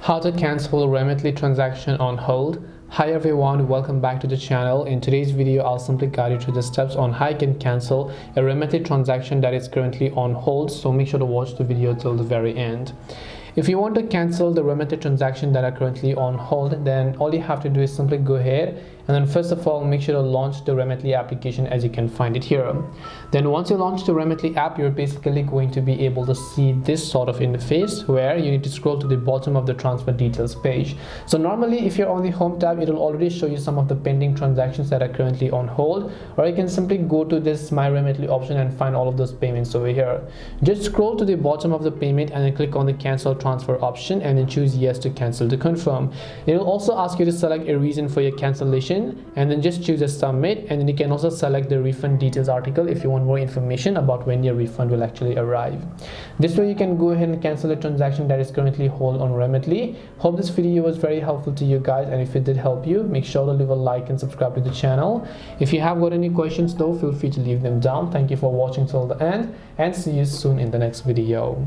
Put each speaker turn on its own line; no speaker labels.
How to cancel a Remitly transaction on hold. Hi everyone, welcome back to the channel. In today's video, I'll simply guide you through the steps on how you can cancel a Remitly transaction that is currently on hold. So make sure to watch the video till the very end. If you want to cancel the Remitly transaction that are currently on hold, then all you have to do is simply go ahead and then first of all make sure to launch the Remitly application as you can find it here. Then once you launch the Remitly app, you're basically going to be able to see this sort of interface where you need to scroll to the bottom of the transfer details page. So normally if you're on the home tab, it will already show you some of the pending transactions that are currently on hold, or you can simply go to this My Remitly option and find all of those payments over here. Just scroll to the bottom of the payment and then click on the cancel transfer option and then choose yes to cancel to confirm. It will also ask you to select a reason for your cancellation and then just choose a submit, and then you can also select the refund details article if you want more information about when your refund will actually arrive. This way you can go ahead and cancel a transaction that is currently hold on Remitly. Hope this video was very helpful to you guys, and if it did help you, make sure to leave a like and subscribe to the channel. If you have got any questions though, feel free to leave them down. Thank you for watching till the end and see you soon in the next video.